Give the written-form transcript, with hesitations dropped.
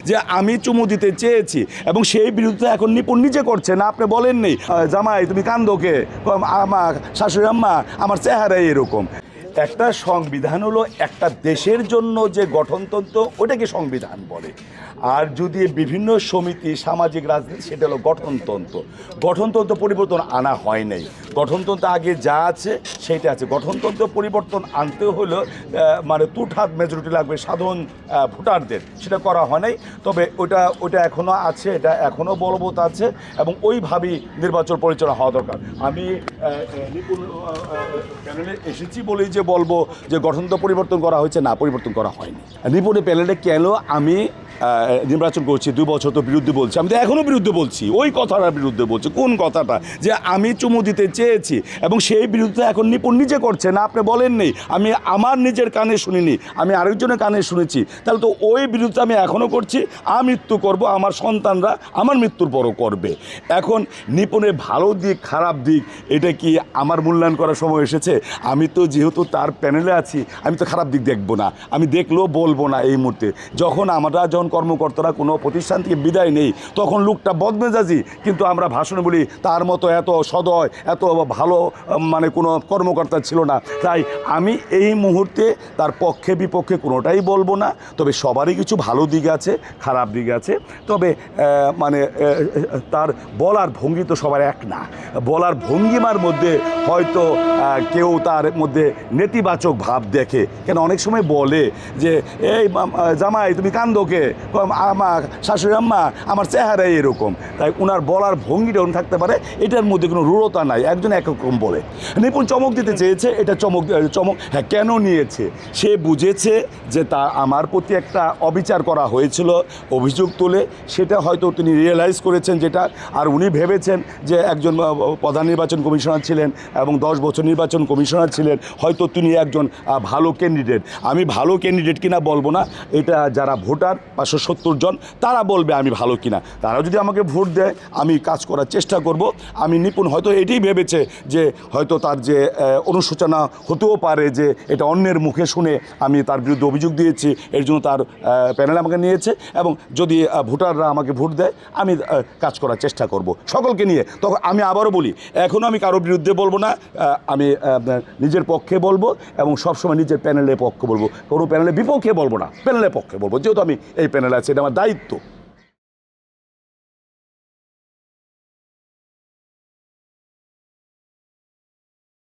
যে আমি চুমু দিতে চেয়েছি এবং সেই বিরুদ্ধে এখন নিপুণ নিজে করছে না, আপনি বলেননি জামাই তুমি কান্দোকে, আমার শাশুড়ি আম্মা আমার চেহারাই এরকম। একটা সংবিধান হলো একটা দেশের জন্য যে গঠনতন্ত্র, ওটাকে সংবিধান বলে। আর যদি বিভিন্ন সমিতি সামাজিক রাজনীতি, সেটা হলো গঠনতন্ত্র। গঠনতন্ত্র পরিবর্তন আনা হয় নাই, গঠনতন্ত্র আগে যা আছে সেইটা আছে। গঠনতন্ত্র পরিবর্তন আনতে হলো মানে তুঠাত মেজরিটি লাগবে সাধারণ ভোটারদের, সেটা করা হয় নাই। তবে ওটা এখনও আছে, এটা এখনও বলবৎ আছে এবং ওইভাবেই নির্বাচন পরিচালনা হওয়া দরকার। আমি নিপুণ প্যানেলে এসেছি বলেই যে বলবো যে গঠনতন্ত্র পরিবর্তন করা হয়েছে, না, পরিবর্তন করা হয়নি। নিপুণের প্যানেলে কেন আমি নির্বাচন করছি 2 বছর তো বিরুদ্ধে বলছি, আমি তো এখনও বিরুদ্ধে বলছি, ওই কথাটার বিরুদ্ধে বলছি। কোন কথাটা? যে আমি চুমু দিতে চেয়েছি এবং সেই বিরুদ্ধে এখন নিপুণ নিজে করছে না, আপনি বলেননি, আমি আমার নিজের কানে শুনিনি, আমি আরেকজনের কানে শুনেছি। তাহলে তো ওই বিরুদ্ধে আমি এখনও করছি। মৃত্যু করব, আমার সন্তানরা আমার মৃত্যুর পরও করবে। এখন নিপুণের ভালো দিক খারাপ দিক এটা কি আমার মূল্যায়ন করার সময় এসেছে? আমি তো যেহেতু তার প্যানেলে আছি, আমি তো খারাপ দিক দেখব না, আমি দেখলেও বলবো না এই মুহূর্তে। যখন কর্মকর্তারা কোনো প্রতিষ্ঠান থেকে বিদায় নেই, তখন লোকটা বদমেজাজি, কিন্তু আমরা ভাষণে বলি তার মতো এত সদয় এত ভালো মানে কোনো কর্মকর্তা ছিল না। তাই আমি এই মুহূর্তে তার পক্ষে বিপক্ষে কোনোটাই বলবো না। তবে সবারই কিছু ভালো দিক আছে, খারাপ দিক আছে। তবে মানে তার বলার ভঙ্গি তো সবার এক না। বলার ভঙ্গিমার মধ্যে হয়তো কেউ তার মধ্যে নেতিবাচক ভাব দেখে। কেন অনেক সময় বলে যে এই জামাই তুমি কান্দোকে, আমার শাশুড়ি আম্মা আমার চেহারাই এরকম। তাই ওনার বলার ভঙ্গিটা থাকতে পারে, এটার মধ্যে কোনো রূঢ়তা নাই, একজন এক রকম বলে। নিপুণ চমক দিতে চেয়েছে, এটা চমক। হ্যাঁ, কেন নিয়েছে? সে বুঝেছে যে তা আমার প্রতি একটা অবিচার করা হয়েছিল, অভিযোগ তুলে, সেটা হয়তো তিনি রিয়েলাইজ করেছেন যেটা। আর উনি ভেবেছেন যে একজন প্রধান নির্বাচন কমিশনার ছিলেন এবং 10 বছর নির্বাচন কমিশনার ছিলেন, হয়তো তিনি একজন ভালো ক্যান্ডিডেট। আমি ভালো ক্যান্ডিডেট কিনা বলবো না, এটা যারা ভোটার 570 জন তারা বলবে আমি ভালো কিনা। তারা যদি আমাকে ভোট দেয় আমি কাজ করার চেষ্টা করব। আমি নিপুণ হয়তো এটাই ভেবেছে যে হয়তো তার যে অনুশোচনা হতেও পারে যে এটা অন্যের মুখে শুনে আমি তার বিরুদ্ধে অভিযোগ দিয়েছি, এর জন্য তার প্যানেল আমাকে নিয়েছে। এবং যদি ভোটাররা আমাকে ভোট দেয় আমি কাজ করার চেষ্টা করব সকলকে নিয়ে। তখন আমি আবারও বলি, এখনও আমি কারোর বিরুদ্ধে বলবো না, আমি নিজের পক্ষে বলবো এবং সবসময় নিজের প্যানেলের পক্ষে বলবো, কোনো প্যানেলের বিপক্ষে বলবো না, প্যানেলের পক্ষে বলবো, যেহেতু আমি এই প্যানেলে আছি, এটা আমার দায়িত্ব।